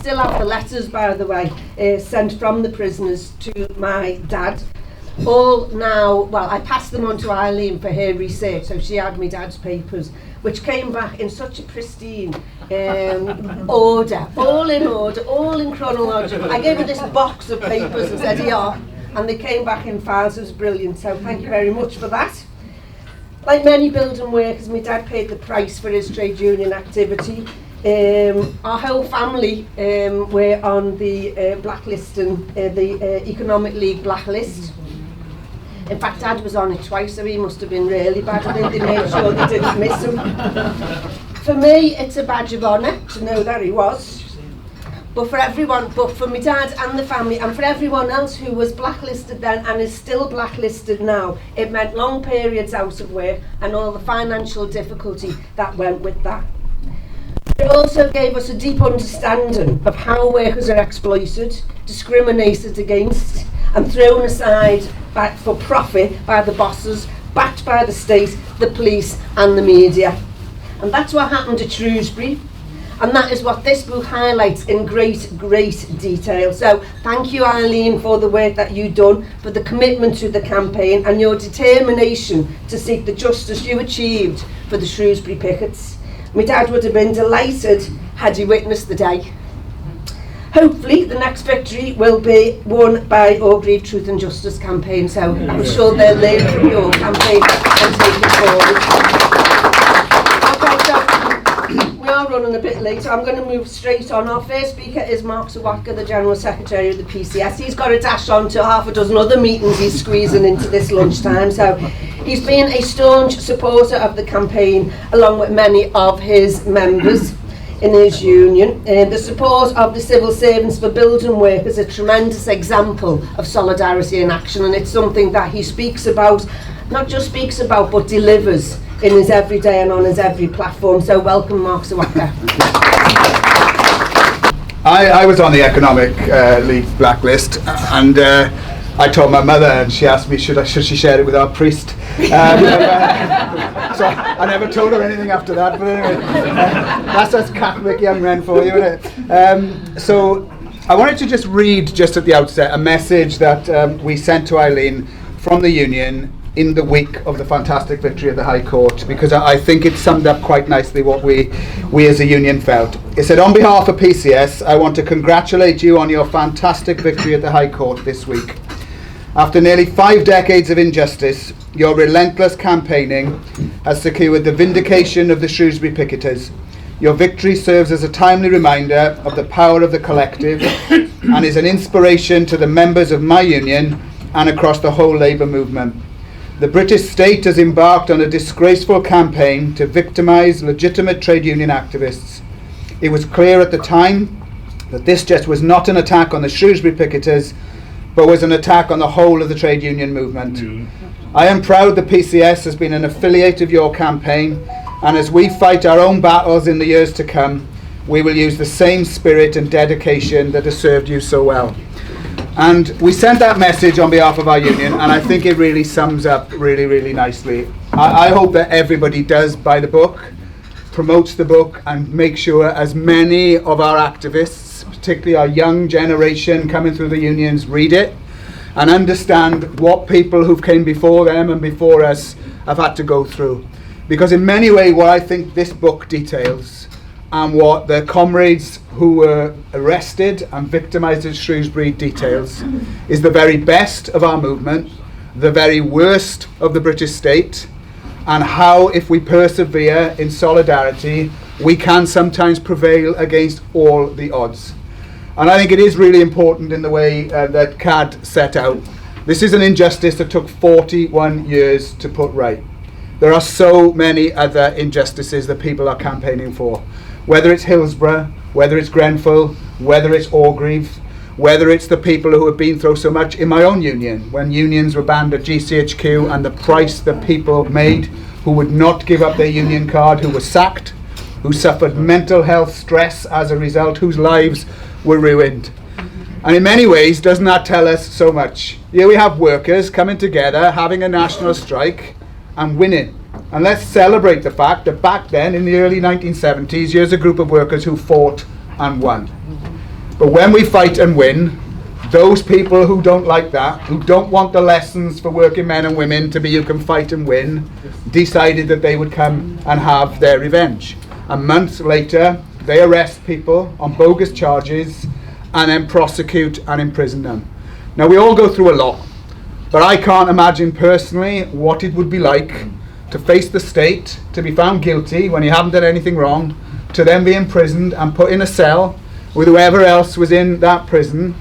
still have the letters, by the way, sent from the prisoners to my dad. All now, well, I passed them on to Eileen for her research, so she had my dad's papers, which came back in such a pristine order, all in chronological. I gave her this box of papers and said, here, and they came back in files. It was brilliant, so thank you very much for that. Like many building workers, my dad paid the price for his trade union activity. Our whole family were on the blacklisting, the Economic League blacklist. In fact, Dad was on it twice, so he must have been really bad. I think they made sure they didn't miss him. For me, it's a badge of honour to know that he was. But for everyone, but for my dad and the family, and for everyone else who was blacklisted then and is still blacklisted now, it meant long periods out of work and all the financial difficulty that went with that. It also gave us a deep understanding of how workers are exploited, discriminated against, and thrown aside for profit by the bosses, backed by the state, the police and the media. And that's what happened at Shrewsbury, and that is what this book highlights in great detail. So thank you, Eileen, for the work that you've done, for the commitment to the campaign and your determination to seek the justice you achieved for the Shrewsbury pickets. My dad would have been delighted had he witnessed the day. Hopefully the next victory will be won by Orgreave Truth and Justice campaign, so I'm sure they'll learn from your campaign and take it forward. Okay, so we are running a bit late, so I'm going to move straight on. Our first speaker is Mark Sawatka, the General Secretary of the PCS. He's got to dash on to half a dozen other meetings he's squeezing into this lunchtime, so he's been a staunch supporter of the campaign along with many of his members in his union. The support of the civil servants for building work is a tremendous example of solidarity in action, and it's something that he speaks about, not just speaks about, but delivers in his everyday and on his every platform. So welcome, Mark Sawatka. I was on the Economic League blacklist, and I told my mother, and she asked me should she share it with our priest. So I never told her anything after that, but anyway, that's us Catholic young men for you, isn't it? So I wanted to just read, just at the outset, a message that we sent to Eileen from the union in the week of the fantastic victory at the High Court, because I think it summed up quite nicely what we as a union felt. It said, on behalf of PCS, I want to congratulate you on your fantastic victory at the High Court this week. After nearly 5 decades of injustice, your relentless campaigning has secured the vindication of the Shrewsbury picketers. Your victory serves as a timely reminder of the power of the collective and is an inspiration to the members of my union and across the whole labour movement. The British state has embarked on a disgraceful campaign to victimise legitimate trade union activists. It was clear at the time that this just was not an attack on the Shrewsbury picketers, but was an attack on the whole of the trade union movement. I am proud the PCS has been an affiliate of your campaign, and as we fight our own battles in the years to come, we will use the same spirit and dedication that has served you so well. And we sent that message on behalf of our union, and I think it really sums up really nicely. I hope that everybody does buy the book, promotes the book, and make sure as many of our activists, particularly our young generation coming through the unions, read it and understand what people who've came before them and before us have had to go through. Because in many ways what I think this book details, and what the comrades who were arrested and victimised at Shrewsbury details, is the very best of our movement, the very worst of the British state, and how, if we persevere in solidarity, we can sometimes prevail against all the odds. And I think it is really important in the way that CAD set out. This is an injustice that took 41 years to put right. There are so many other injustices that people are campaigning for. Whether it's Hillsborough, whether it's Grenfell, whether it's Orgreave, whether it's the people who have been through so much in my own union, when unions were banned at GCHQ, and the price that people made who would not give up their union card, who were sacked, who suffered mental health stress as a result, whose lives were ruined. And in many ways, doesn't that tell us so much? Here we have workers coming together, having a national strike and winning. And let's celebrate the fact that back then, in the early 1970s, here's a group of workers who fought and won. But when we fight and win, those people who don't like that, who don't want the lessons for working men and women to be you can fight and win, decided that they would come and have their revenge. A month later, they arrest people on bogus charges and then prosecute and imprison them. Now, we all go through a lot, but I can't imagine personally what it would be like to face the state, to be found guilty when you haven't done anything wrong, to then be imprisoned and put in a cell with whoever else was in that prison,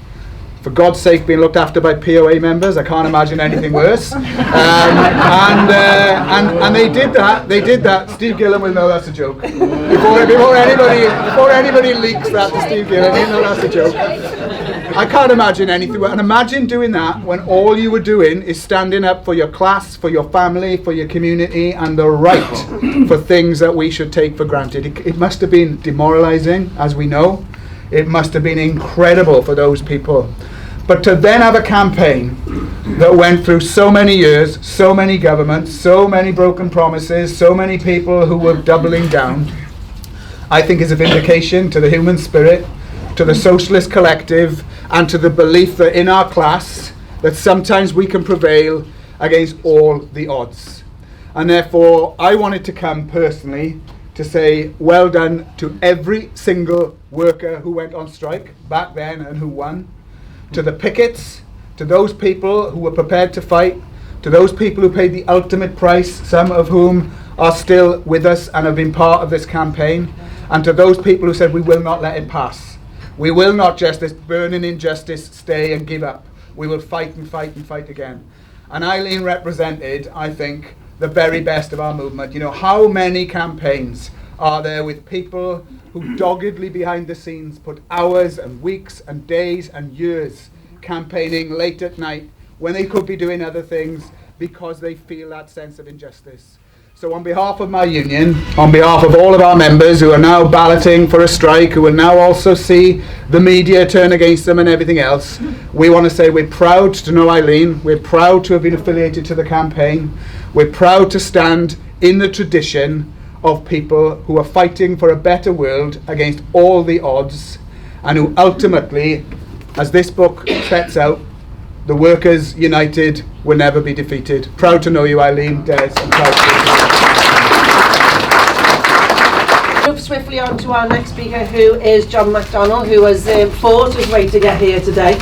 for God's sake being looked after by POA members. I can't imagine anything worse. And they did that. Steve Gillen will know that's a joke. Before anybody leaks that to Steve Gillen, he'll know that's a joke. I can't imagine anything worse. And imagine doing that when all you were doing is standing up for your class, for your family, for your community, and the right for things that we should take for granted. It must have been demoralizing, as we know. It must have been incredible for those people. But to then have a campaign that went through so many years, so many governments, so many broken promises, so many people who were doubling down, I think is a vindication to the human spirit, to the socialist collective, and to the belief that in our class, that sometimes we can prevail against all the odds. And therefore, I wanted to come personally to say well done to every single worker who went on strike back then and who won, to the pickets, to those people who were prepared to fight, to those people who paid the ultimate price, some of whom are still with us and have been part of this campaign, and to those people who said we will not let it pass. We will not just this burning injustice stay and give up. We will fight and fight and fight again. And Eileen represented, I think, the very best of our movement. You know, how many campaigns are there with people who doggedly behind the scenes put hours and weeks and days and years campaigning late at night when they could be doing other things because they feel that sense of injustice. So on behalf of my union, on behalf of all of our members who are now balloting for a strike, who will now also see the media turn against them and everything else, we want to say we're proud to know Eileen, we're proud to have been affiliated to the campaign, we're proud to stand in the tradition of people who are fighting for a better world against all the odds, and who ultimately, as this book sets out, the workers united will never be defeated. Proud to know you, Eileen, Des, and proud to Move swiftly on to our next speaker, who is John MacDonald, who has fought his way to get here today.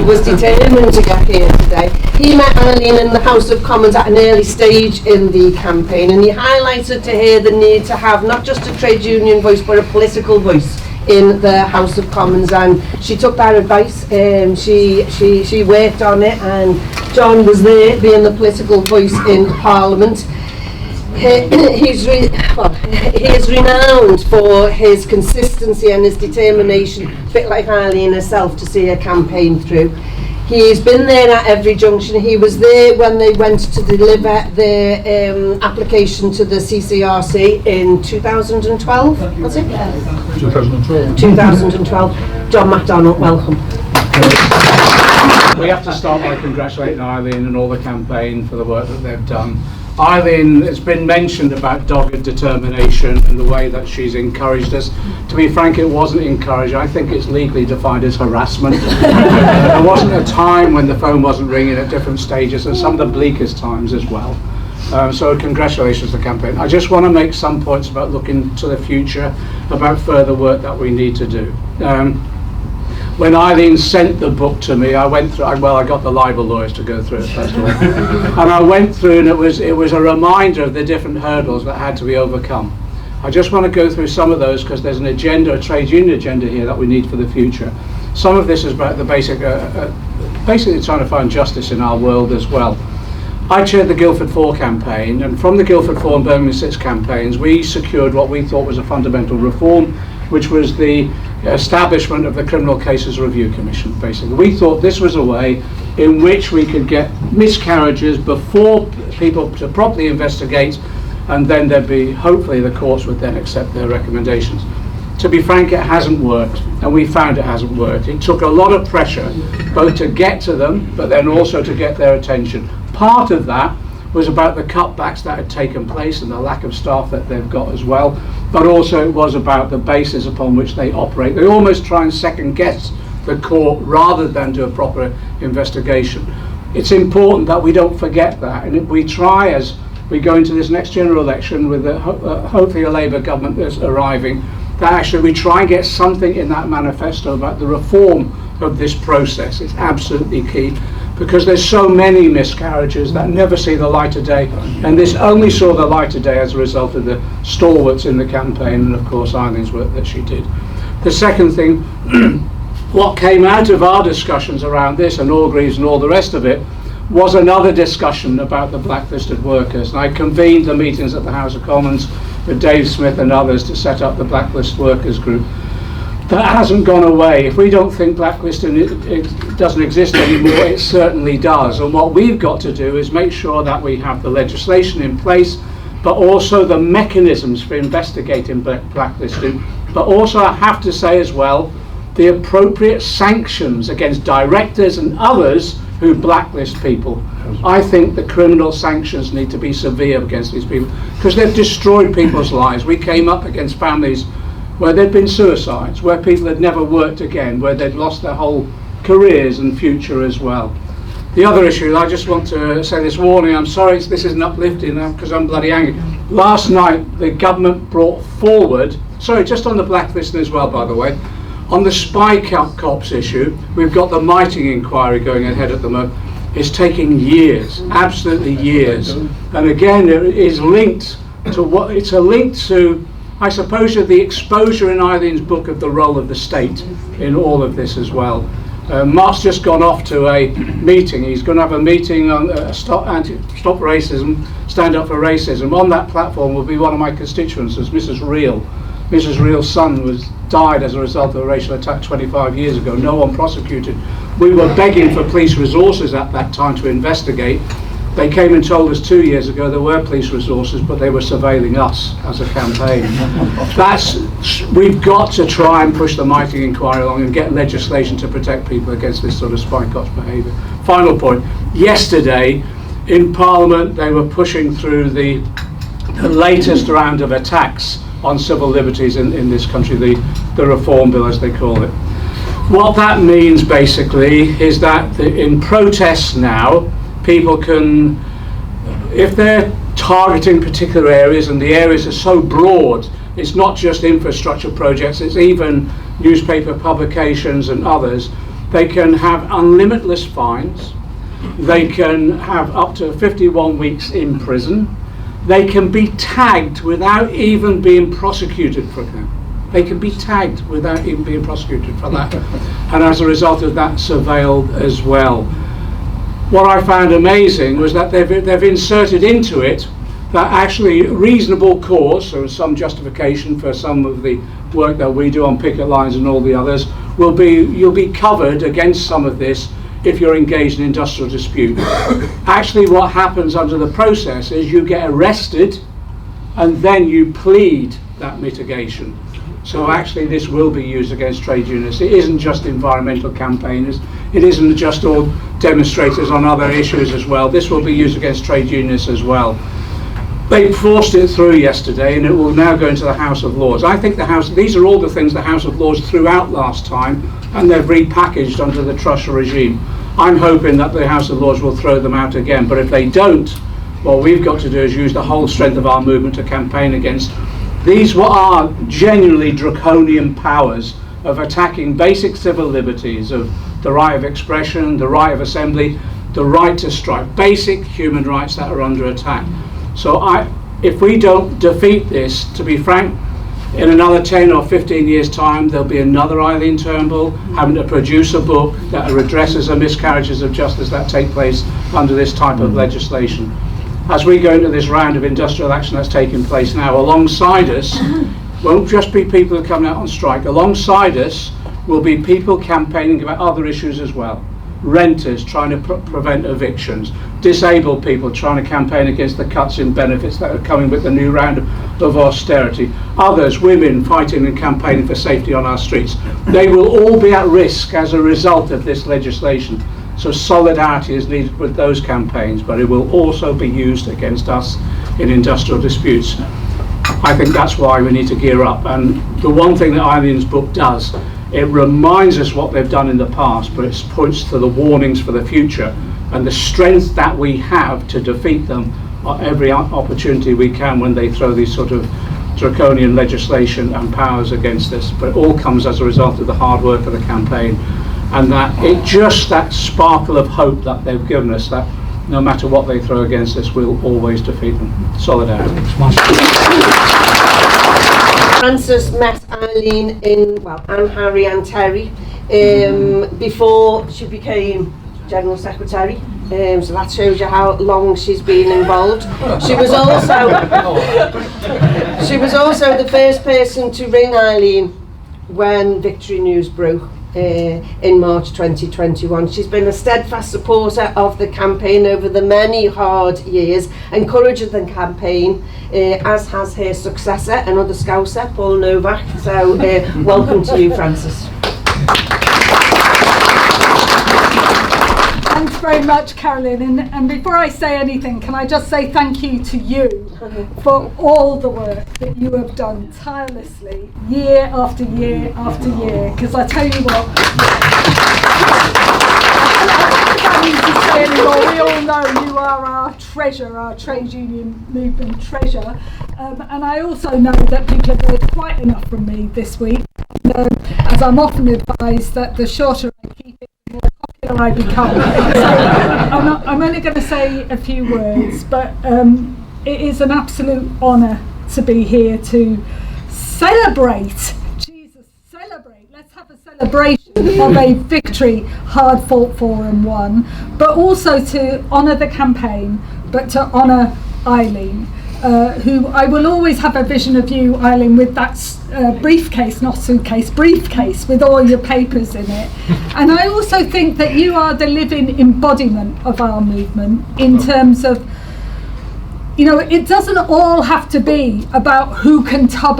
Was determined to get here today. He met Eileen in the House of Commons at an early stage in the campaign, and he highlighted to her the need to have not just a trade union voice but a political voice in the House of Commons, and she took that advice. She worked on it, and John was there being the political voice in Parliament. He is renowned for his consistency and his determination, a bit like Eileen herself, to see a campaign through. He's been there at every junction. He was there when they went to deliver their application to the CCRC in 2012, was it? 2012. 2012. John MacDonald, welcome. We have to start by congratulating Eileen and all the campaign for the work that they've done. Eileen, it's been mentioned about dogged determination and the way that she's encouraged us. To be frank, it wasn't encouraged. I think it's legally defined as harassment. There wasn't a time when the phone wasn't ringing at different stages, and some of the bleakest times as well. So congratulations to the campaign. I just want to make some points about looking to the future, about further work that we need to do. When Eileen sent the book to me, I went through, I got the libel lawyers to go through it first of all. And I went through, and it was a reminder of the different hurdles that had to be overcome. I just want to go through some of those because there's an agenda, a trade union agenda here that we need for the future. Some of this is about the basically trying to find justice in our world as well. I chaired the Guildford 4 campaign, and from the Guildford 4 and Birmingham 6 campaigns, we secured what we thought was a fundamental reform, which was the establishment of the Criminal Cases Review Commission, basically. We thought this was a way in which we could get miscarriages before people to properly investigate, and then there'd be, hopefully the courts would then accept their recommendations. To be frank, it hasn't worked, and we found it hasn't worked. It took a lot of pressure, both to get to them, but then also to get their attention. Part of that was about the cutbacks that had taken place and the lack of staff that they've got as well. but also it was about the basis upon which they operate. They almost try and second guess the court rather than do a proper investigation. It's important that we don't forget that, and we try, as we go into this next general election with hopefully a Labour government that's arriving, that actually we try and get something in that manifesto about the reform of this process. It's absolutely key, because there's so many miscarriages that never see the light of day, and this only saw the light of day as a result of the stalwarts in the campaign, and of course Eileen's work that she did. The second thing, what came out of our discussions around this and Orgreaves and all the rest of it was another discussion about the blacklisted workers. And I convened the meetings at the House of Commons with Dave Smith and others to set up the Blacklist Workers Group. That hasn't gone away. If we don't think blacklisting it doesn't exist anymore, it certainly does. And what we've got to do is make sure that we have the legislation in place, but also the mechanisms for investigating blacklisting. But also, I have to say as well, the appropriate sanctions against directors and others who blacklist people. I think the criminal sanctions need to be severe against these people, because they've destroyed people's lives. We came up against families where there'd been suicides, where people had never worked again, where they'd lost their whole careers and future as well. The other issue, I just want to say this warning, I'm sorry this isn't uplifting now because I'm bloody angry. Last night the government brought forward, sorry, just on the blacklisting as well by the way, on the spy cops issue, we've got the Mighting inquiry going ahead at the moment. It's taking years, absolutely years. And again, it is linked to what, it's a link to, I suppose, the exposure in Eileen's book of the role of the state in all of this as well. Mark's just gone off to a meeting. He's going to have a meeting on stop racism, stand up for racism. On that platform will be one of my constituents, as Mrs. Reel. Mrs. Reel's son died as a result of a racial attack 25 years ago. No one prosecuted. We were begging for police resources at that time to investigate. They came and told us 2 years ago there were police resources, but they were surveilling us as a campaign. We've got to try and push the Mighting inquiry along and get legislation to protect people against this sort of spy cops behaviour. Final point. Yesterday in Parliament they were pushing through the latest round of attacks on civil liberties in this country, the reform bill as they call it. What that means basically is that in protests now, people can, if they're targeting particular areas, and the areas are so broad, it's not just infrastructure projects, it's even newspaper publications and others, they can have unlimitless fines, they can have up to 51 weeks in prison, they can be tagged without even being prosecuted for that. They can be tagged without even being prosecuted for that. And as a result of that, surveilled as well. What I found amazing was that they've inserted into it that actually reasonable cause, so some justification for some of the work that we do on picket lines and all the others, you'll be covered against some of this if you're engaged in industrial dispute. Actually what happens under the process is you get arrested and then you plead that mitigation. So actually this will be used against trade unionists. It isn't just environmental campaigners, it isn't just all demonstrators on other issues as well. This will be used against trade unionists as well. They forced it through yesterday and it will now go into the House of Lords. I think these are all the things the House of Lords threw out last time and they've repackaged under the Truss regime. I'm hoping that the House of Lords will throw them out again, but if they don't, what we've got to do is use the whole strength of our movement to campaign against these what are genuinely draconian powers of attacking basic civil liberties, of the right of expression, the right of assembly, the right to strike, basic human rights that are under attack. So if we don't defeat this, to be frank, in another 10 or 15 years time there'll be another Eileen Turnbull having to produce a book that addresses the miscarriages of justice that take place under this type of legislation. As we go into this round of industrial action that's taking place now, alongside us won't just be people who are coming out on strike, alongside us will be people campaigning about other issues as well. Renters trying to prevent evictions, disabled people trying to campaign against the cuts in benefits that are coming with the new round of austerity, others, women fighting and campaigning for safety on our streets. They will all be at risk as a result of this legislation. So solidarity is needed with those campaigns, but it will also be used against us in industrial disputes. I think that's why we need to gear up. And the one thing that Eileen's book does, it reminds us what they've done in the past, but it points to the warnings for the future and the strength that we have to defeat them at every opportunity we can when they throw these sort of draconian legislation and powers against us. But it all comes as a result of the hard work of the campaign, and that sparkle of hope that they've given us, that no matter what they throw against us, we'll always defeat them. Solidarity. Frances met Eileen in, Anne, Harry and Terry before she became General Secretary. So that shows you how long she's been involved. She was also the first person to ring Eileen when Victory News broke in March 2021. She's been a steadfast supporter of the campaign over the many hard years, encouraged the campaign, as has her successor, another Scouser, Paul Novak. So welcome to you, Frances. Thanks very much, Carolyn. And before I say anything, can I just say thank you to you for all the work that you have done tirelessly, year after year after year. Because I tell you what, I don't need to say anymore. We all know you are our treasure, our trade union movement treasure. And I also know that people have heard quite enough from me this week. As I'm often advised, that the shorter I keep it, the more popular I become. So I'm only going to say a few words, but it is an absolute honour to be here to celebrate. Jesus, celebrate. Let's have a celebration of a victory hard fought for and won, but also to honour the campaign, but to honour Eileen. Who I will always have a vision of you, Eileen, with that briefcase, not suitcase, briefcase with all your papers in it. And I also think that you are the living embodiment of our movement in terms of, it doesn't all have to be about who can thump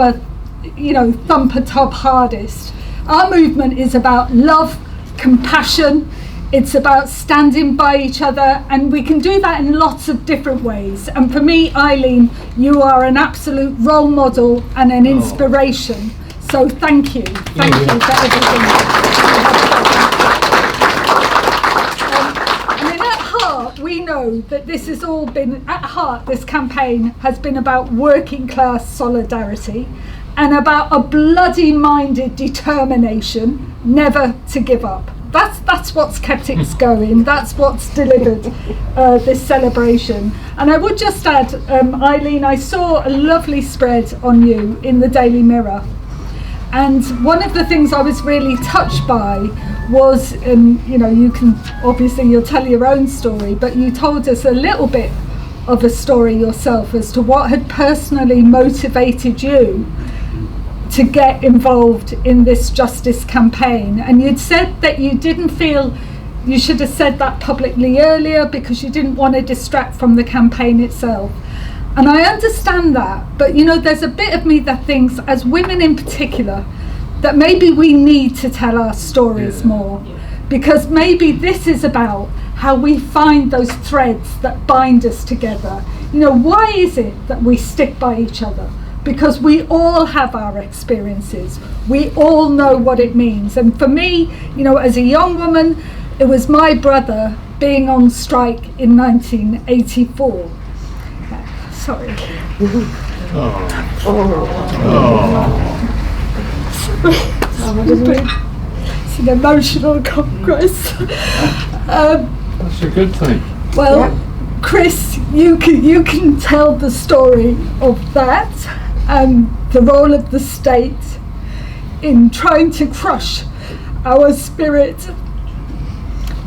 a tub hardest. Our movement is about love, compassion. It's about standing by each other, and we can do that in lots of different ways. And for me, Eileen, you are an absolute role model and an inspiration. So thank you. Thank you for everything. At heart, we know that this has all been, at heart, this campaign has been about working class solidarity and about a bloody-minded determination never to give up. That's what's kept it going. That's what's delivered this celebration. And I would just add, Eileen, I saw a lovely spread on you in the Daily Mirror. And one of the things I was really touched by was, you can, obviously you'll tell your own story, but you told us a little bit of a story yourself as to what had personally motivated you to get involved in this justice campaign. And you'd said that you didn't feel you should have said that publicly earlier because you didn't want to distract from the campaign itself. And I understand that, but there's a bit of me that thinks, as women in particular, that maybe we need to tell our stories more, because maybe this is about how we find those threads that bind us together. Why is it that we stick by each other? Because we all have our experiences. We all know what it means. And for me, as a young woman, it was my brother being on strike in 1984. Sorry. It's an emotional congress. That's a good thing. Well, Chris, you can tell the story of that and the role of the state in trying to crush our spirit.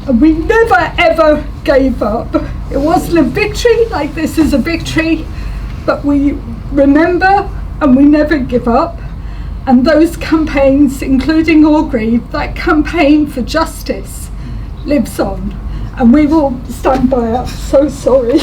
And we never ever gave up. It wasn't a victory like this is a victory, but we remember and we never give up. And those campaigns, including Orgreave, that campaign for justice lives on. And we will stand by it. I'm so sorry.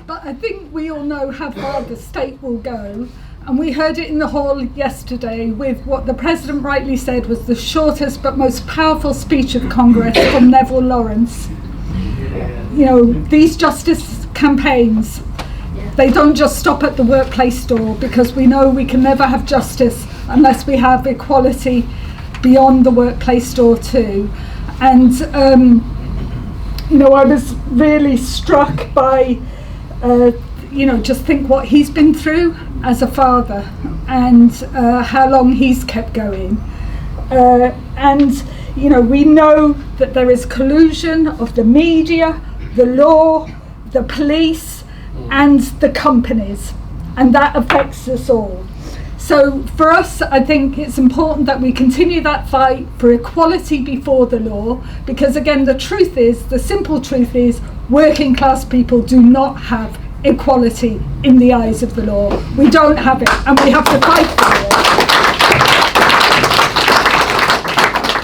But I think we all know how far the state will go, And we heard it in the hall yesterday with what the President rightly said was the shortest but most powerful speech of Congress from Neville Lawrence. You know, these justice campaigns, they don't just stop at the workplace door, because we know we can never have justice unless we have equality beyond the workplace door too. And you know, I was really struck by you know, just think what he's been through as a father, and how long he's kept going. And you know, we know that there is collusion of the media, the law, the police, and the companies, and that affects us all. So for us, I think it's important that we continue that fight for equality before the law, because again, the truth is, the simple truth is, working class people do not have equality in the eyes of the law. We don't have it, and we have to fight for it.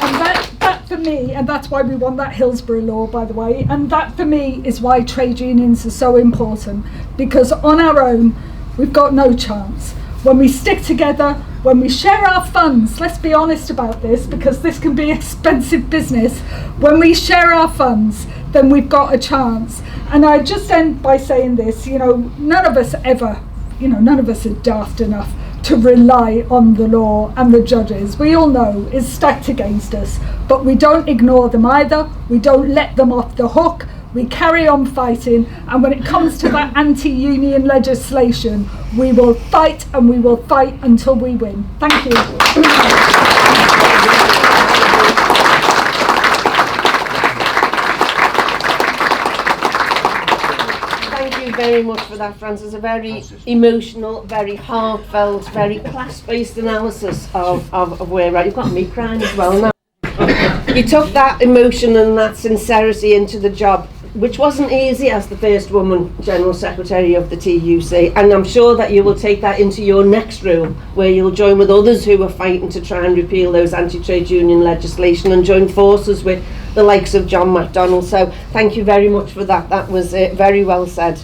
And that for me, and that's why we want that Hillsborough law, by the way, and that for me is why trade unions are so important, because on our own, we've got no chance. When we stick together, when we share our funds, let's be honest about this, because this can be expensive business. When we share our funds, then we've got a chance. And I just end by saying this, you know, none of us are daft enough to rely on the law and the judges. We all know it's stacked against us, but we don't ignore them either. We don't let them off the hook. We carry on fighting, and when it comes to that anti-union legislation, we will fight, and we will fight until we win. Thank you. Thank you very much for that, Frances. A very emotional, very heartfelt, very class-based analysis of where we're at. You've got me crying as well now. You took that emotion and that sincerity into the job, which wasn't easy as the first woman General Secretary of the TUC, and I'm sure that you will take that into your next role, where you'll join with others who are fighting to try and repeal those anti-trade union legislation and join forces with the likes of John MacDonald. So thank you very much for that. That was very well said.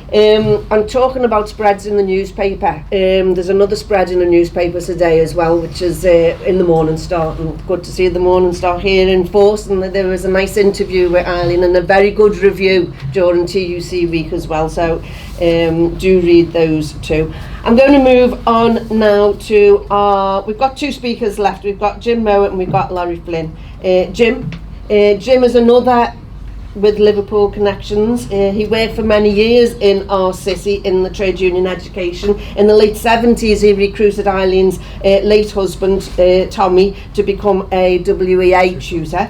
I'm talking about spreads in the newspaper. There's another spread in the newspaper today as well, which is in the Morning Star, and good to see the Morning Star here in force. And there was a nice interview with Eileen and a very good review during TUC week as well, so do read those too. I'm going to move on now to we've got two speakers left. We've got Jim Mowat and we've got Larry Flynn. Jim is another with Liverpool connections. He worked for many years in our city in the trade union education. In the late 70s he recruited Eileen's late husband Tommy to become a WEA tutor,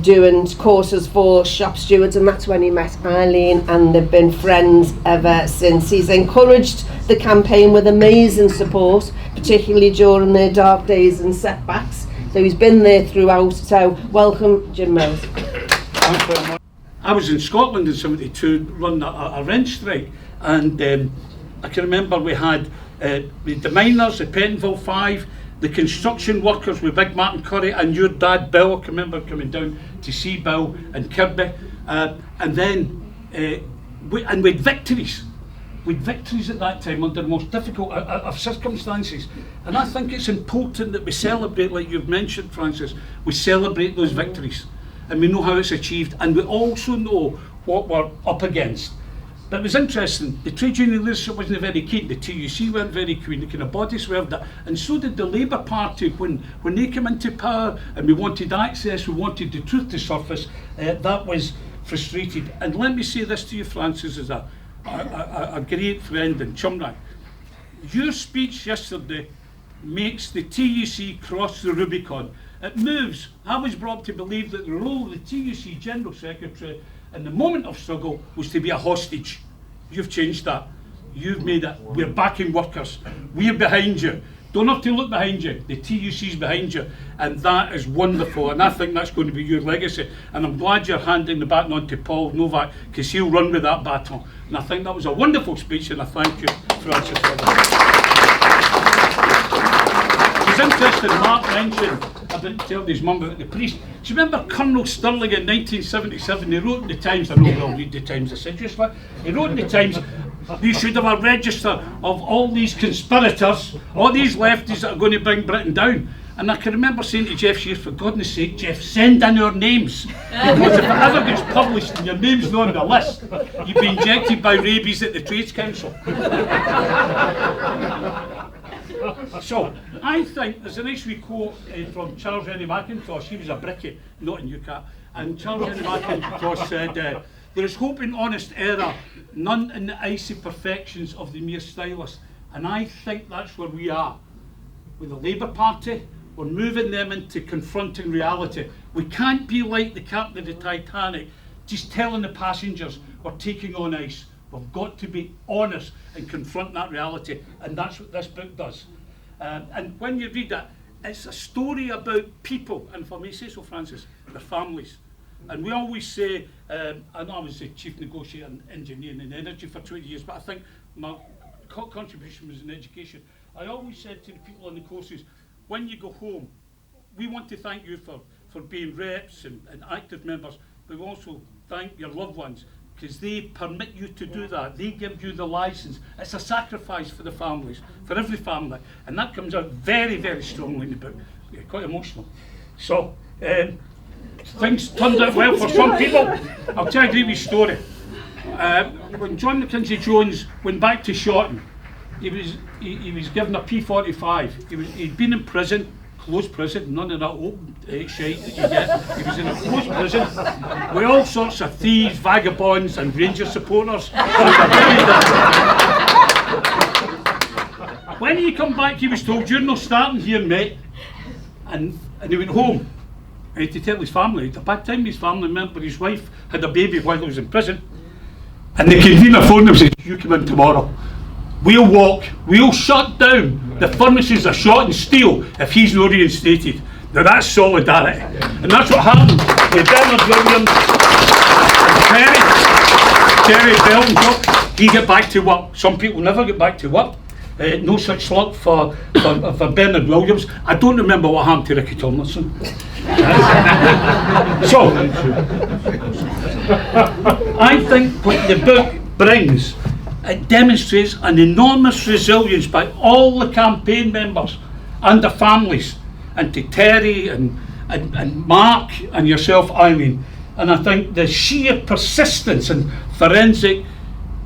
doing courses for shop stewards, and that's when he met Eileen, and they've been friends ever since. He's encouraged the campaign with amazing support, particularly during their dark days and setbacks. So he's been there throughout. So welcome, Jim Mills. I was in Scotland in '72 running a rent strike, and I can remember we had the miners, the Pentonville Five, the construction workers with Big Martin Curry, and your dad Bill. I can remember coming down to see Bill and Kirby, and then we had victories. We had victories at that time under the most difficult of circumstances, and I think it's important that we celebrate, like you've mentioned, Francis. We celebrate those victories, and we know how it's achieved, and we also know what we're up against. But it was interesting, the trade union leadership wasn't very keen, the TUC weren't very keen, the kind of body swerved it, and so did the Labour Party when they came into power, and we wanted access, we wanted the truth to surface. That was frustrated. And let me say this to you, Francis, as a great friend and chumrag. Your speech yesterday makes the TUC cross the Rubicon. It moves. I was brought up to believe that the role of the TUC General Secretary in the moment of struggle was to be a hostage. You've changed that. You've made it. We're backing workers. We're behind you. Don't have to look behind you. The TUC's behind you. And that is wonderful. And I think that's going to be your legacy. And I'm glad you're handing the baton on to Paul Novak, because he'll run with that baton. And I think that was a wonderful speech, and I thank you, Francis, for that. It was interesting, Mark mentioned about telling his mum about the priest. Do you remember Colonel Stirling in 1977? He wrote in the Times, I know we all read the Times assiduously, he wrote in the Times, They should have a register of all these conspirators, all these lefties that are going to bring Britain down. And I can remember saying to Jeff Shears, for goodness sake, Jeff, send in our names. Because if it ever gets published and your name's not on the list, you'll be injected by rabies at the Trades Council. So, I think there's a nice wee quote from Charles Rennie Mackintosh. He was a brickie, not in UCAT. And Charles Rennie Mackintosh said, there is hope in honest error, none in the icy perfections of the mere stylist. And I think that's where we are. With the Labour Party, we're moving them into confronting reality. We can't be like the captain of the Titanic, just telling the passengers we're taking on ice. We've got to be honest and confront that reality, and that's what this book does. And when you read it, it's a story about people, and if I may say so, Francis, the families. And we always say, I know I was the chief negotiator in engineering and energy for 20 years, but I think my contribution was in education. I always said to the people on the courses, when you go home, we want to thank you for being reps and active members, but we also thank your loved ones, because they permit you to do that. They give you the license. It's a sacrifice for the families, for every family, and that comes out very, very strongly in the book. Yeah, quite emotional. So, things turned out well for some people. I'll tell you a great story. When John Mackenzie Jones went back to Shorten, he was given a P45. He'd been in prison, closed prison, none of that open shite that you get. He was in a closed prison with all sorts of thieves, vagabonds and Ranger supporters. When he come back, he was told, "You're not starting here, mate." And he went home. And he had to tell his family. At a bad time, his family member, his wife, had a baby while he was in prison. And the convener phoned him and said, "You come in tomorrow. We'll walk, we'll shut down the furnaces of shot and steel if he's not reinstated." Now that's solidarity. And that's what happened with Bernard Williams and Terry Belton. He get back to work. Some people never get back to work. No such luck for Bernard Williams. I don't remember what happened to Ricky Tomlinson. So, I think what the book brings, it demonstrates an enormous resilience by all the campaign members and their families, and to Terry and Mark and yourself, Eileen. And I think the sheer persistence and forensic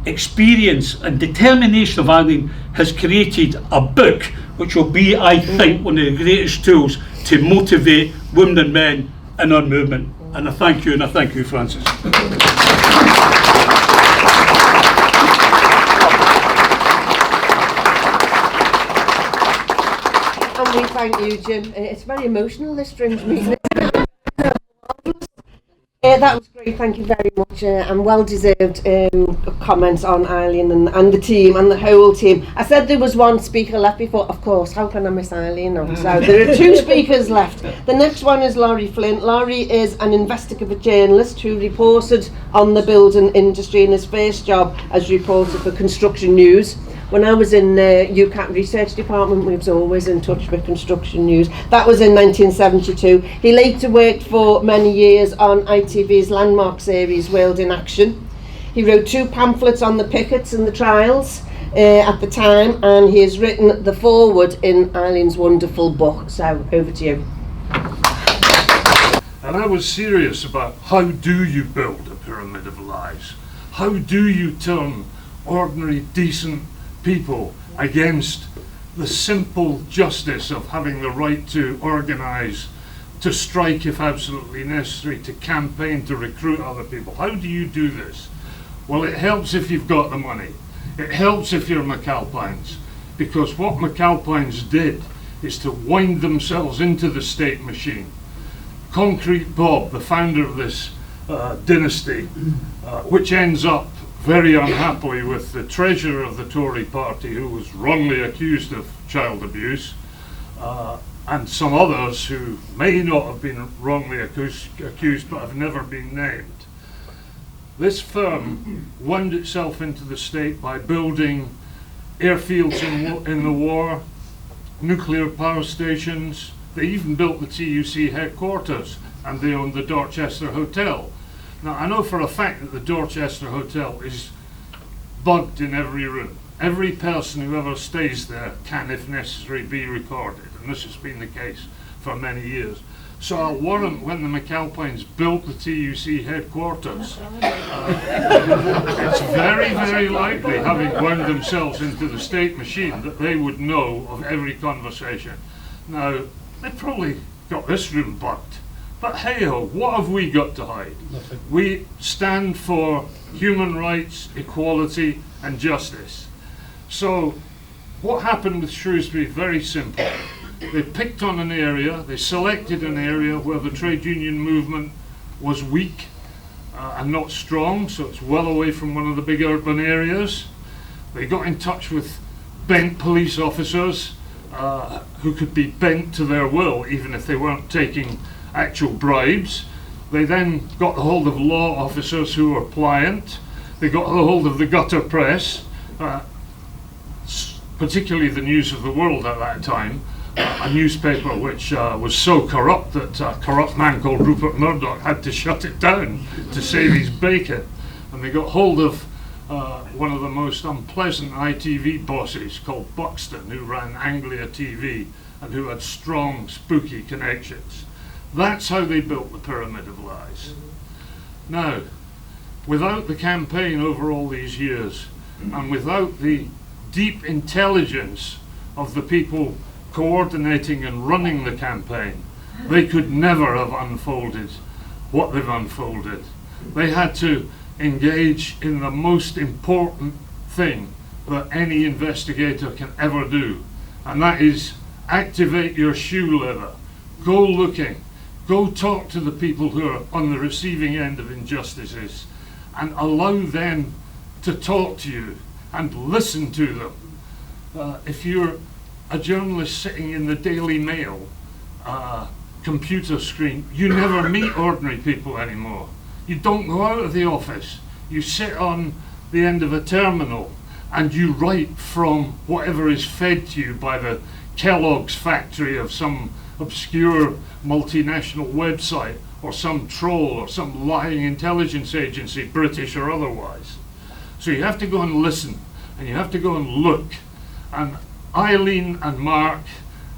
experience and determination of Eileen has created a book which will be, I think, one of the greatest tools to motivate women and men in our movement. And I thank you, and I thank you, Francis. And we thank you, Jim. It's very emotional, this Fringe meeting. That was great, thank you very much, and well-deserved comments on Eileen and the team and the whole team. I said there was one speaker left before, of course, how can I miss Eileen now? So there are two speakers left. The next one is Laurie Flint. Laurie is an investigative journalist who reported on the building industry in his first job as reporter for Construction News. When I was in UCAT Research Department, we was always in touch with Construction News. That was in 1972. He later worked for many years on ITV's landmark series, World in Action. He wrote 2 pamphlets on the pickets and the trials at the time, and he has written the foreword in Eileen's wonderful book. So, over to you. And I was serious about how do you build a pyramid of lies? How do you turn ordinary, decent people against the simple justice of having the right to organise, to strike if absolutely necessary, to campaign, to recruit other people? How do you do this? Well, it helps if you've got the money. It helps if you're McAlpines, because what McAlpines did is to wind themselves into the state machine. Concrete Bob, the founder of this dynasty, which ends up very unhappily with the treasurer of the Tory party, who was wrongly accused of child abuse, and some others who may not have been wrongly accused but have never been named. This firm wound itself into the state by building airfields in the war, nuclear power stations. They even built the TUC headquarters, and they owned the Dorchester Hotel. Now, I know for a fact that the Dorchester Hotel is bugged in every room. Every person who ever stays there can, if necessary, be recorded, and this has been the case for many years. So I'll warrant when the McAlpines built the TUC headquarters, it's very, very likely, having wound themselves into the state machine, that they would know of every conversation. Now, they probably got this room bugged, but hey-ho, what have we got to hide? Nothing. We stand for human rights, equality and justice. So what happened with Shrewsbury, very simple. They picked on an area, they selected an area where the trade union movement was weak and not strong, so it's well away from one of the big urban areas. They got in touch with bent police officers who could be bent to their will even if they weren't taking actual bribes. They then got a hold of law officers who were pliant. They got a hold of the gutter press, particularly the News of the World at that time, a newspaper which was so corrupt that a corrupt man called Rupert Murdoch had to shut it down to save his bacon. And they got hold of one of the most unpleasant ITV bosses called Buxton, who ran Anglia TV and who had strong, spooky connections. That's how they built the Pyramid of Lies. Now, without the campaign over all these years, and without the deep intelligence of the people coordinating and running the campaign, they could never have unfolded what they've unfolded. They had to engage in the most important thing that any investigator can ever do, and that is activate your shoe leather. Go looking. Go talk to the people who are on the receiving end of injustices and allow them to talk to you and listen to them. If you're a journalist sitting in the Daily Mail computer screen, you never meet ordinary people anymore. You don't go out of the office. You sit on the end of a terminal and you write from whatever is fed to you by the Kellogg's factory of some obscure multinational website or some troll or some lying intelligence agency, British or otherwise. So you have to go and listen and you have to go and look. And Eileen and Mark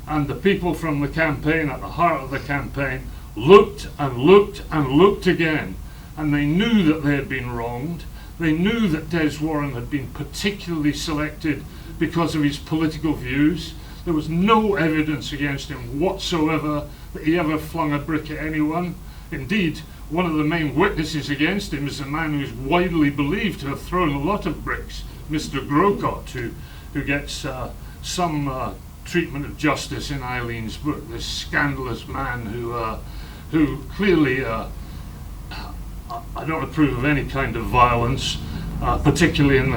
and the people from the campaign, at the heart of the campaign, looked and looked and looked again, and they knew that they had been wronged. They knew that Des Warren had been particularly selected because of his political views. There was no evidence against him whatsoever that he ever flung a brick at anyone. Indeed, one of the main witnesses against him is a man who is widely believed to have thrown a lot of bricks, Mr. Grocott, who gets some treatment of justice in Eileen's book, this scandalous man who clearly, I don't approve of any kind of violence, particularly in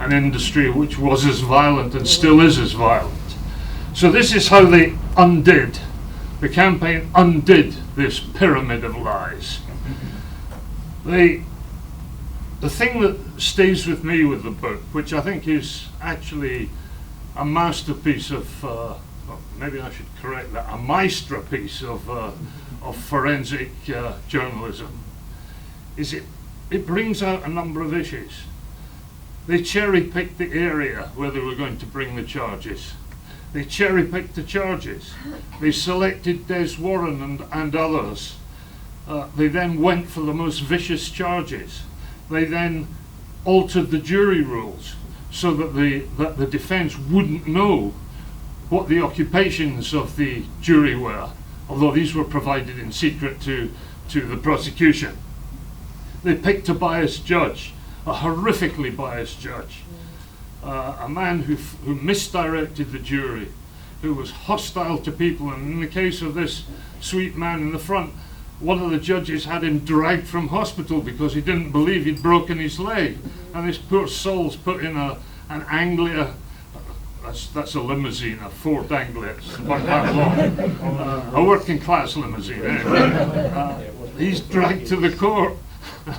an industry which was as violent and still is as violent. So this is how they undid, the campaign undid this pyramid of lies. The thing that stays with me with the book, which I think is actually a masterpiece of, well, maybe I should correct that, a masterpiece of forensic journalism, is it brings out a number of issues. They cherry-picked the area where they were going to bring the charges. They cherry-picked the charges. They selected Des Warren and others. They then went for the most vicious charges. They then altered the jury rules so that the defense wouldn't know what the occupations of the jury were, although these were provided in secret to the prosecution. They picked a biased judge, a horrifically biased judge, a man who misdirected the jury, who was hostile to people, and in the case of this sweet man in the front, one of the judges had him dragged from hospital because he didn't believe he'd broken his leg, and this poor soul's put in an Anglia, that's a limousine, a Ford Anglia, it's about that long, a working class limousine anyway. He's dragged to the court.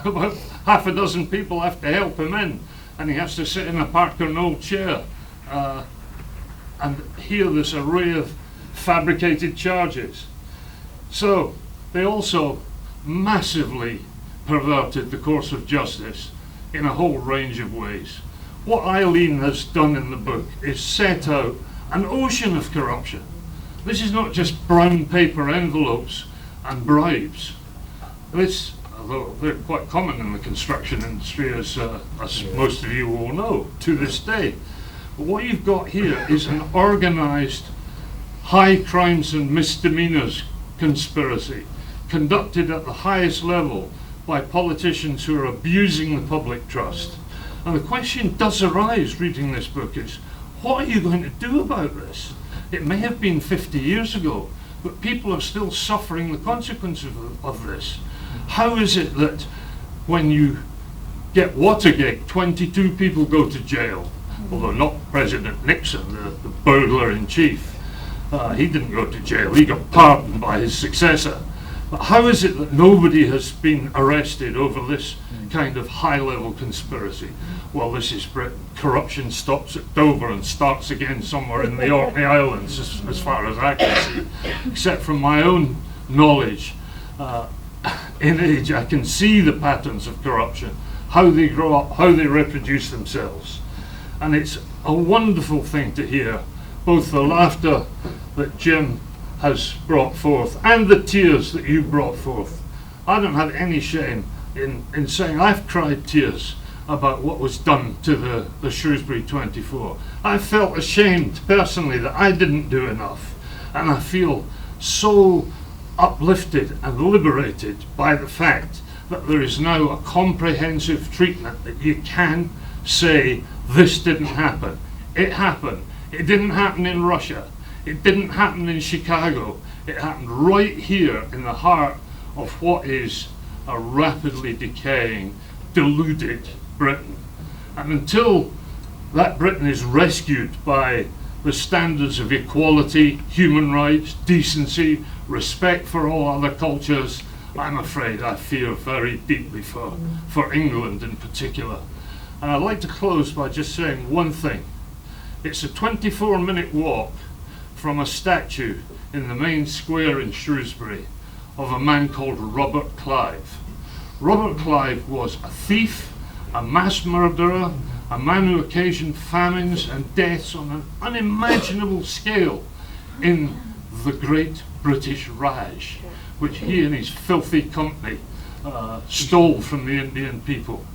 About half a dozen people have to help him in, and he has to sit in a Parker Knoll chair and hear this array of fabricated charges. So they also massively perverted the course of justice in a whole range of ways. what Eileen has done in the book is set out an ocean of corruption. This is not just brown paper envelopes and bribes. This, although they're quite common in the construction industry, as most of you will know, to this day. But what you've got here is an organised high crimes and misdemeanours conspiracy conducted at the highest level by politicians who are abusing the public trust. And the question does arise reading this book is, what are you going to do about this? It may have been 50 years ago, but people are still suffering the consequences of this. How is it that when you get Watergate, 22 people go to jail? Although not President Nixon, the burglar-in-chief. He didn't go to jail, he got pardoned by his successor. But how is it that nobody has been arrested over this kind of high-level conspiracy? Well, this is Britain. Corruption stops at Dover and starts again somewhere in the Orkney Islands, as far as I can see. Except from my own knowledge, in age, I can see the patterns of corruption, how they grow up, how they reproduce themselves. And it's a wonderful thing to hear, both the laughter that Jim has brought forth and the tears that you brought forth. I don't have any shame in saying I've cried tears about what was done to the Shrewsbury 24. I felt ashamed personally that I didn't do enough, and I feel so uplifted and liberated by the fact that there is now a comprehensive treatment that you can say this didn't happen. It happened. It didn't happen in Russia. It didn't happen in Chicago. It happened right here in the heart of what is a rapidly decaying, deluded Britain. And until that Britain is rescued by the standards of equality, human rights, decency, respect for all other cultures, I'm afraid I fear very deeply for England in particular. And I'd like to close by just saying one thing. It's a 24-minute walk from a statue in the main square in Shrewsbury of a man called Robert Clive. Robert Clive was a thief, a mass murderer, a man who occasioned famines and deaths on an unimaginable scale in the Great British Raj, which he and his filthy company stole from the Indian people.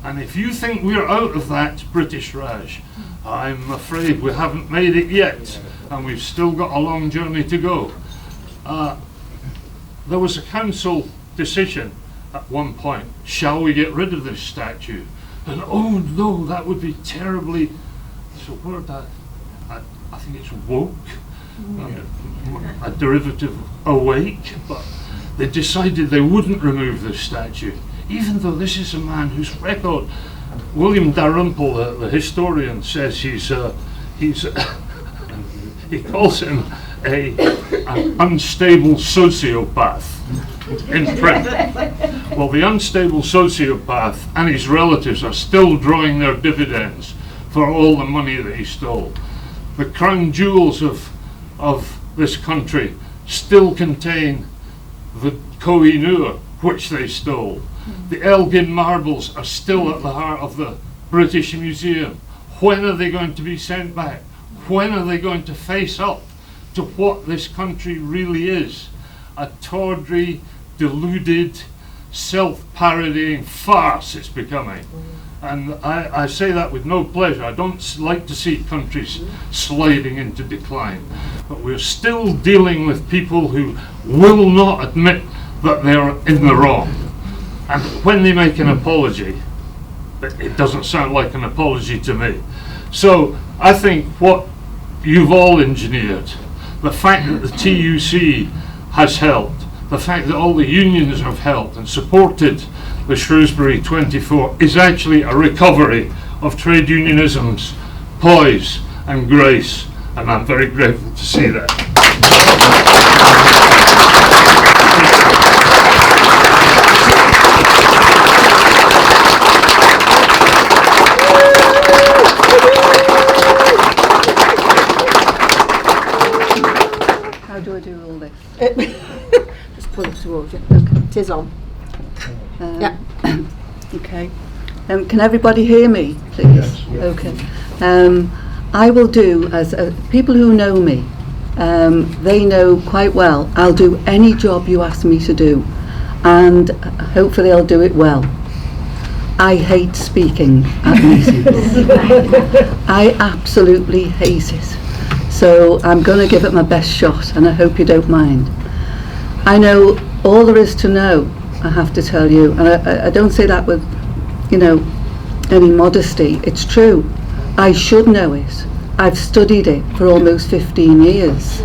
And if you think we're out of that British Raj, I'm afraid we haven't made it yet, and we've still got a long journey to go. There was a council decision at one point, shall we get rid of this statue? And oh no, that would be terribly, it's a word that, I think it's woke, a derivative of awake, but they decided they wouldn't remove this statue, even though this is a man whose record, William Dalrymple, the historian, says he calls him an unstable sociopath in print. Well, the unstable sociopath and his relatives are still drawing their dividends for all the money that he stole. The crown jewels of this country still contain the Koh-i-Noor, which they stole. The Elgin marbles are still at the heart of the British Museum. When are they going to be sent back? When are they going to face up to what this country really is? A tawdry, deluded, self-parodying farce it's becoming. And I say that with no pleasure. I don't like to see countries sliding into decline. But we're still dealing with people who will not admit that they're in the wrong. And when they make an apology, it doesn't sound like an apology to me. So I think what you've all engineered, the fact that the TUC has helped, the fact that all the unions have helped and supported the Shrewsbury 24 is actually a recovery of trade unionism's poise and grace, and I'm very grateful to see that. How do I do all this? Just pull it towards you. Okay, 'tis on. Yeah. Okay. Can everybody hear me, please? Yes. Okay. I will do, as people who know me, they know quite well, I'll do any job you ask me to do, and hopefully I'll do it well. I hate speaking at meetings. I absolutely hate it. So I'm going to give it my best shot, and I hope you don't mind. I know all there is to know, I have to tell you, and I don't say that with, any modesty. It's true. I should know it. I've studied it for almost 15 years,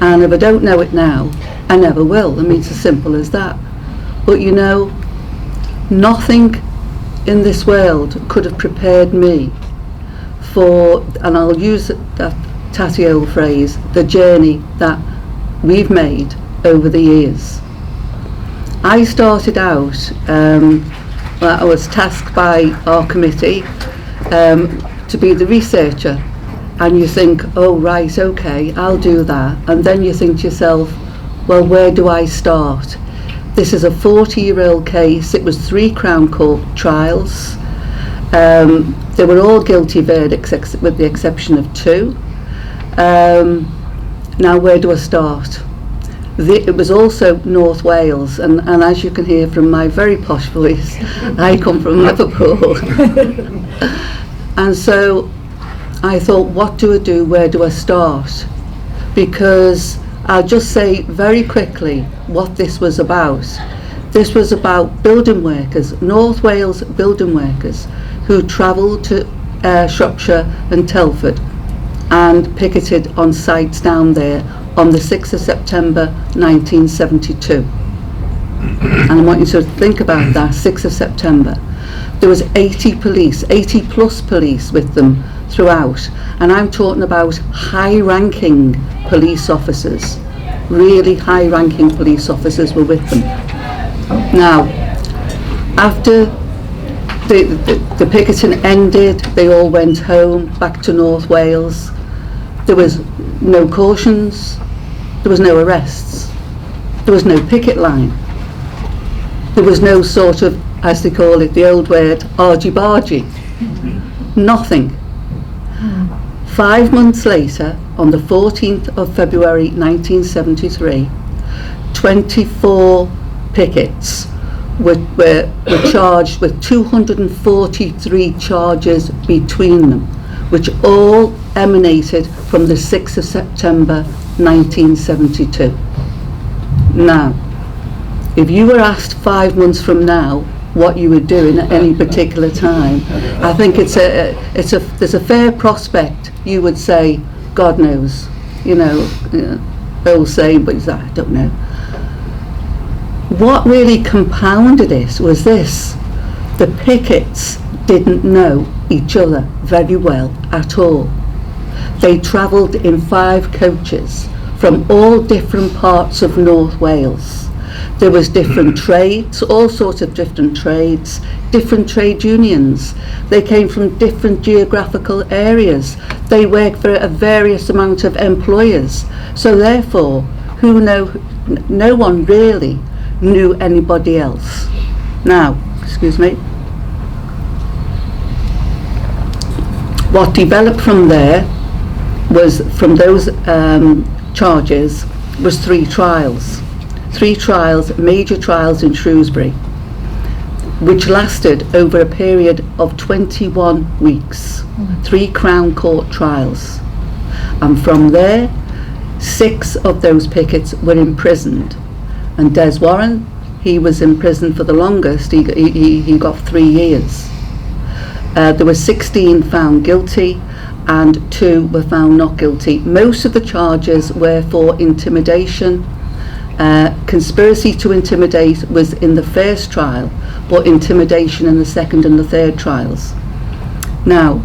and if I don't know it now, I never will. I mean, it's as simple as that. But nothing in this world could have prepared me for, and I'll use that tatty old phrase, the journey that we've made over the years. I started out, I was tasked by our committee to be the researcher, and you think, oh right, okay, I'll do that, and then you think to yourself, well, where do I start? This is a 40-year-old case. It was 3 Crown Court trials. They were all guilty verdicts with the exception of 2. Now where do I start? It was also North Wales, and as you can hear from my very posh voice, I come from Liverpool. And so I thought, what do I do? Where do I start? Because I'll just say very quickly what this was about. This was about building workers, North Wales building workers, who travelled to Shropshire and Telford and picketed on sites down there on the 6th of September 1972. And I want you to think about that, 6th of September. There was 80 plus police with them throughout, and I'm talking about high-ranking police officers, really high-ranking police officers were with them. Now, after the picketing ended, they all went home, back to North Wales. There was no cautions, there was no arrests, there was no picket line, there was no sort of, as they call it, the old word, argy-bargy, nothing. 5 months later, on the 14th of February 1973, 24 pickets were charged with 243 charges between them, which all emanated from the 6th of September 1972. Now, if you were asked 5 months from now what you were doing at any particular time, I think there's a fair prospect you would say, God knows, old saying, but I don't know. What really compounded it was this: the pickets didn't know each other very well at all. They travelled in 5 coaches from all different parts of North Wales. There was different trades, all sorts of different trades, different trade unions. They came from different geographical areas. They worked for a various amount of employers. So therefore, no one really knew anybody else. Now, excuse me. What developed from there was, from those charges, was 3 trials. 3 trials, major trials in Shrewsbury, which lasted over a period of 21 weeks. 3 Crown Court trials. And from there, 6 of those pickets were imprisoned. And Des Warren, he was in prison for the longest. He got 3 years. There were 16 found guilty and 2 were found not guilty. Most of the charges were for intimidation. Conspiracy to intimidate was in the first trial, but intimidation in the second and the third trials. Now,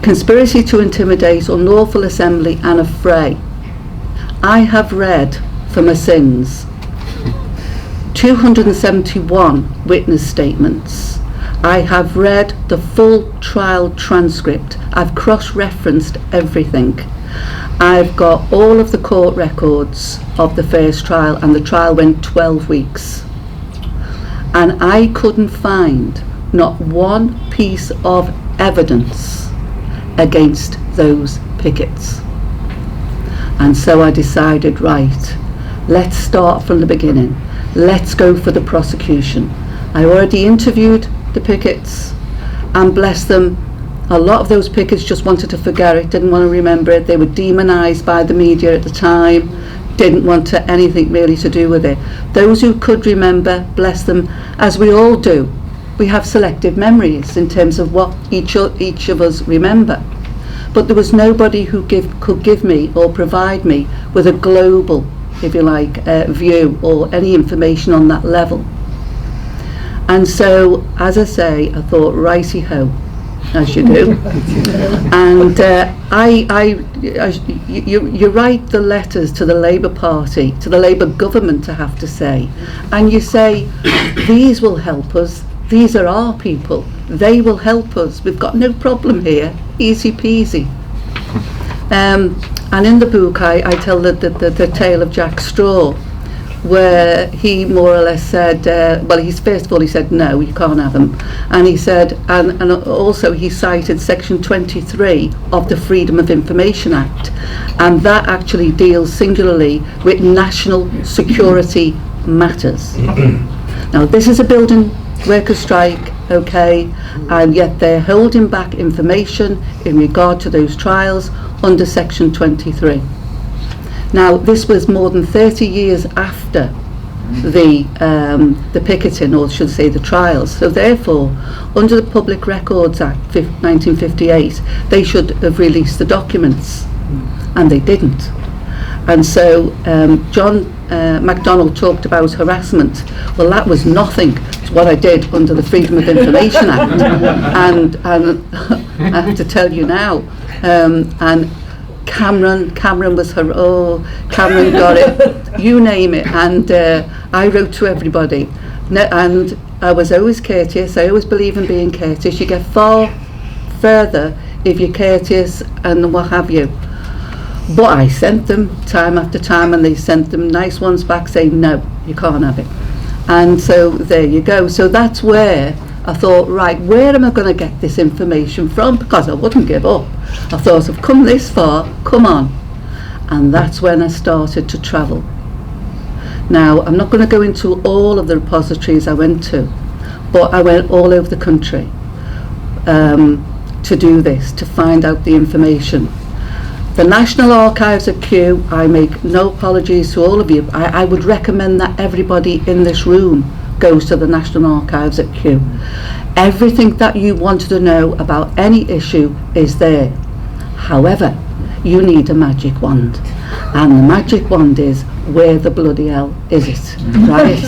conspiracy to intimidate, unlawful assembly and affray. I have read for my sins 271 witness statements. I have read the full trial transcript. I've cross-referenced everything. I've got all of the court records of the first trial, and the trial went 12 weeks. And I couldn't find not one piece of evidence against those pickets. And so I decided, right, let's start from the beginning. Let's go for the prosecution. I already interviewed the pickets, and bless them, a lot of those pickets just wanted to forget it, didn't want to remember it. They were demonised by the media at the time, didn't want anything really to do with it. Those who could remember, bless them, as we all do, we have selective memories in terms of what each of us remember. But there was nobody who could give me or provide me with a global, if you like, view or any information on that level. And so, as I say, I thought, righty-ho, as you do. And you write the letters to the Labour Party, to the Labour government, I have to say, and you say, these will help us, these are our people, they will help us, we've got no problem here, easy peasy. And in the book I tell the tale of Jack Straw, where he more or less said, first of all he said, no, you can't have them. And he said, and also he cited section 23 of the Freedom of Information Act. And that actually deals singularly with national security matters. Now this is a building workers' strike, okay, and yet they're holding back information in regard to those trials under section 23. Now, this was more than 30 years after the picketing, or should I say the trials. So therefore, under the Public Records Act 1958, they should have released the documents, and they didn't. And so John MacDonald talked about harassment. Well, that was nothing to what I did under the Freedom of Information Act. And I have to tell you now, and Cameron was Cameron got it, you name it, and I wrote to everybody, and I was always courteous. I always believe in being courteous. You get far further if you're courteous and what have you. But I sent them time after time, and they sent them nice ones back saying, no, you can't have it. And so there you go. So that's where I thought, right, where am I going to get this information from? Because I wouldn't give up. I thought, I've come this far, come on. And that's when I started to travel. Now, I'm not going to go into all of the repositories I went to, but I went all over the country to do this, to find out the information. The National Archives at Kew, I make no apologies to all of you. I would recommend that everybody in this room goes to the National Archives at Kew. Everything that you wanted to know about any issue is there. However, you need a magic wand. And the magic wand is, where the bloody hell is it? Right?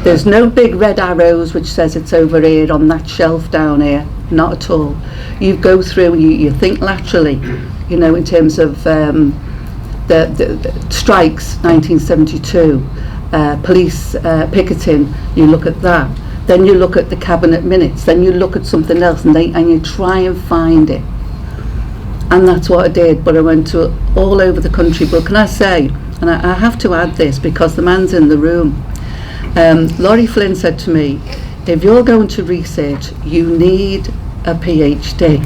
There's no big red arrows which says it's over here on that shelf down here. Not at all. You go through and you think laterally, you know, in terms of the strikes, 1972, police picketing, you look at that. Then you look at the cabinet minutes, then you look at something else, and you try and find it. And that's what I did, but I went to all over the country. But can I say, and I have to add this because the man's in the room, Laurie Flynn said to me, if you're going to research, you need a PhD.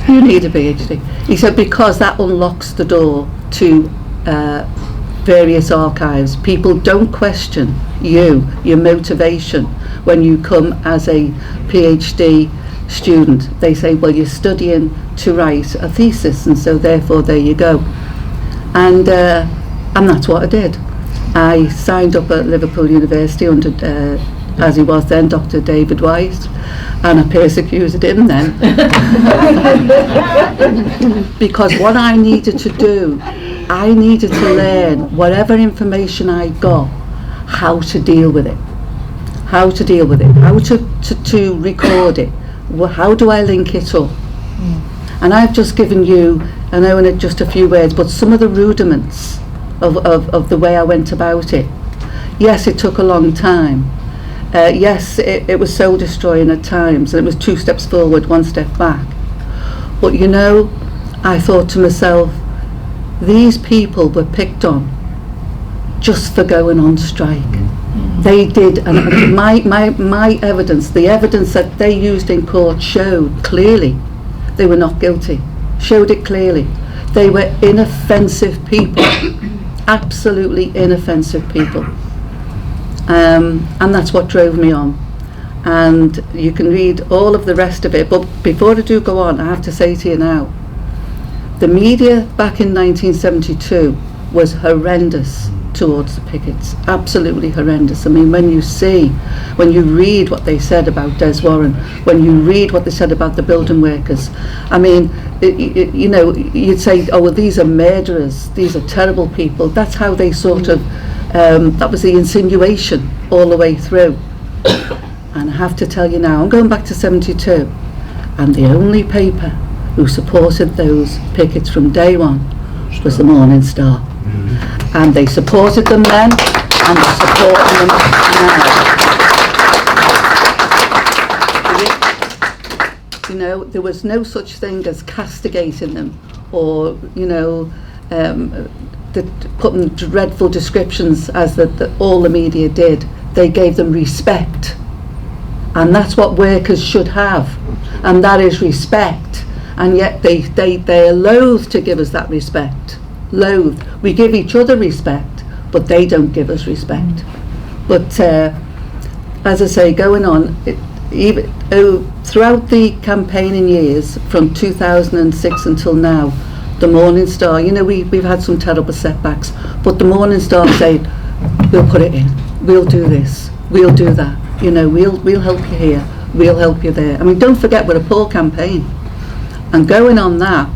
You need a PhD. He said, because that unlocks the door to various archives. People don't question your motivation when you come as a PhD student. They say, well, you're studying to write a thesis, and so therefore there you go. And that's what I did. I signed up at Liverpool University under as he was then, Dr. David White, and I persecuted him then. Because what I needed to do, I needed to learn whatever information I got, how to deal with it. How to deal with it, how to record it, how do I link it up? And I've just given you, I know in just a few words, but some of the rudiments of the way I went about it. Yes, it took a long time. Yes, it was soul destroying at times, and it was 2 steps forward, 1 step back. But you know, I thought to myself, these people were picked on just for going on strike. They did, and my evidence, the evidence that they used in court showed clearly they were not guilty. Showed it clearly. They were inoffensive people, absolutely inoffensive people. And that's what drove me on. And you can read all of the rest of it, but before I do go on, I have to say to you now, the media back in 1972 was horrendous towards the pickets, absolutely horrendous. I mean, when you read what they said about Des Warren, when you read what they said about the building workers, I mean, you know, you'd say, oh, well, these are murderers, these are terrible people. That's how they sort of, that was the insinuation all the way through. And I have to tell you now, I'm going back to 72, and the only paper who supported those pickets from day one was the Morning Star. And they supported them then, and they're supporting them now. You know, there was no such thing as castigating them, or, you know, putting dreadful descriptions as all the media did. They gave them respect. And that's what workers should have, and that is respect. And yet they're loath to give us that respect. Loath. We give each other respect, but they don't give us respect. But as I say, going on, throughout the campaigning years, from 2006 until now, the Morning Star, you know, we've had some terrible setbacks, but the Morning Star said, we'll put it in, we'll do this, we'll do that. You know, we'll help you here, we'll help you there. I mean, don't forget, we're a poor campaign. And going on that,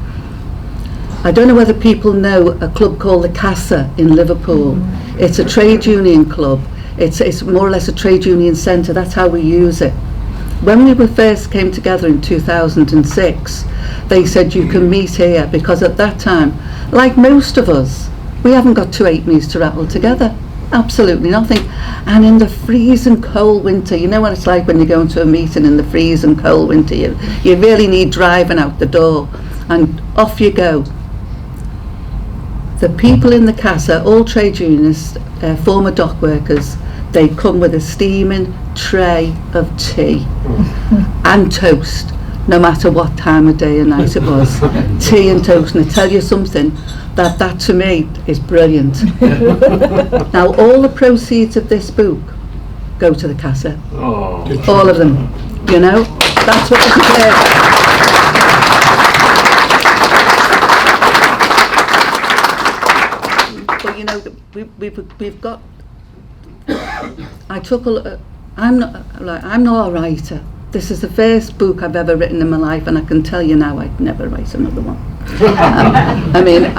I don't know whether people know a club called the CASA in Liverpool. It's a trade union club. It's more or less a trade union centre. That's how we use it. When we first came together in 2006, they said you can meet here, because at that time, like most of us, we haven't got two halfpennies to rattle together. Absolutely nothing. And in the freezing cold winter, you know what it's like when you go into a meeting in the freezing cold winter, you really need driving out the door, and off you go. The people in the CASA, all trade unionists, former dock workers, they come with a steaming tray of tea and toast, no matter what time of day and night it was. Tea and toast. And I tell you something, that to me is brilliant. Now, all the proceeds of this book go to the CASA. Oh. All of them. You know, that's what it's there. But you know, we've got. I took I'm not a writer. This is the first book I've ever written in my life, and I can tell you now I'd never write another one. I mean,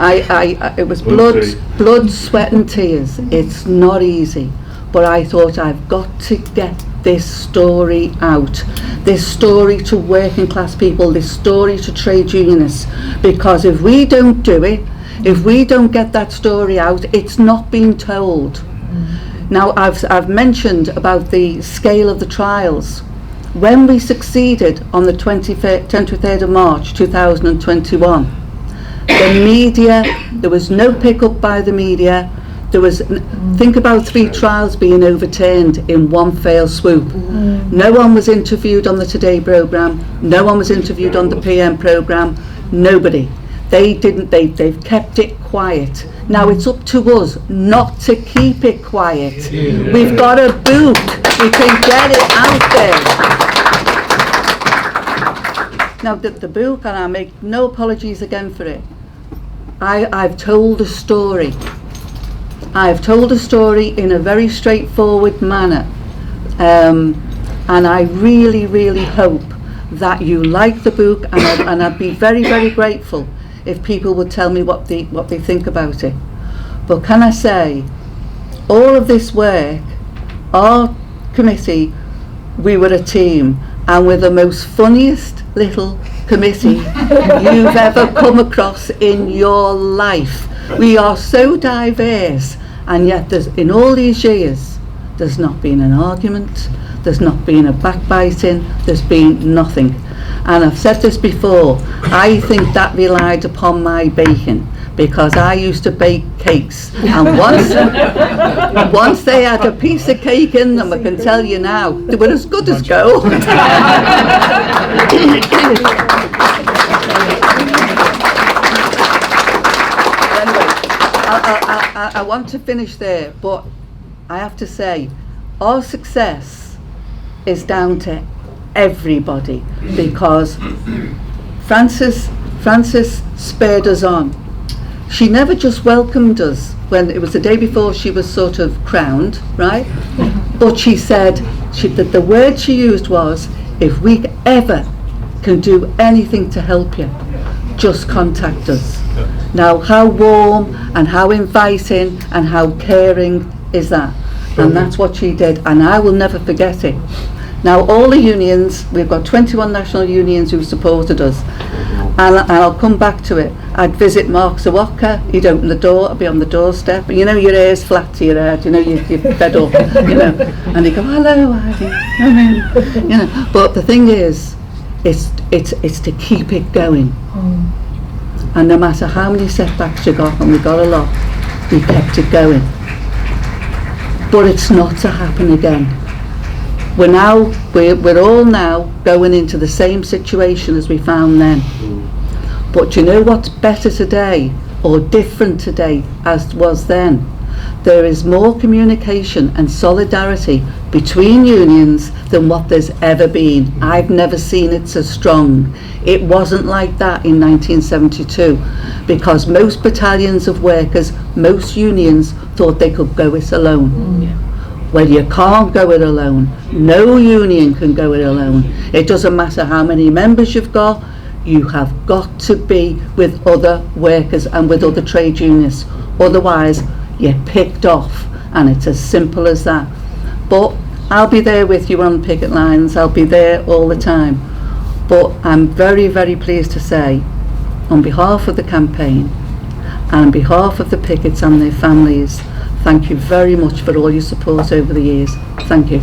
it was blood, sweat and tears. It's not easy, but I thought I've got to get this story out, this story to working class people, this story to trade unionists, because if we don't do it, if we don't get that story out, it's not being told. Now, I've mentioned about the scale of the trials. When we succeeded on the 23rd of March 2021, the media, there was no pickup by the media. There was, think about 3 trials being overturned in one fell swoop. No one was interviewed on the Today programme, no one was interviewed on the PM programme, nobody. They've kept it quiet. Now it's up to us not to keep it quiet. Yeah. We've got a book, we can get it out there. Now the book, and I make no apologies again for it, I've told a story. I've told a story in a very straightforward manner, and I really, really hope that you like the book, and I'd be very, very grateful if people would tell me what they think about it. But can I say, all of this work, our committee, we were a team, and we're the most funniest little committee you've ever come across in your life. We are so diverse, and yet in all these years, there's not been an argument, there's not been a backbiting, there's been nothing. And I've said this before, I think that relied upon my bacon, because I used to bake cakes, and once they had a piece of cake in them, I can tell you now, they were as good as gold. I want to finish there, but I have to say, our success is down to everybody, because Frances spurred us on. She never just welcomed us when it was the day before she was sort of crowned, right? But she said, the word she used was, if we ever can do anything to help you, just contact us. Now, how warm and how inviting and how caring is that? And that's what she did, and I will never forget it. Now, all the unions, we've got 21 national unions who supported us, and I'll come back to it. I'd visit Mark Zawatka, he'd open the door, I'd be on the doorstep, and you know your hair's flat to your head, you know, you're fed up, you know, and he'd go, hello, Eileen, you know. But the thing is, it's to keep it going. And no matter how many setbacks you got, and we got a lot, we kept it going. But it's not to happen again. We're all now going into the same situation as we found then. But you know what's better today, or different today as was then? There is more communication and solidarity between unions than what there's ever been. I've never seen it so strong. It wasn't like that in 1972, because most battalions of workers, most unions thought they could go it alone. Well, you can't go it alone. No union can go it alone. It doesn't matter how many members you've got, you have got to be with other workers and with other trade unions. Otherwise, you're picked off, and it's as simple as that. But I'll be there with you on picket lines, I'll be there all the time. But I'm very, very pleased to say, on behalf of the campaign, and on behalf of the pickets and their families, thank you very much for all your support over the years. Thank you.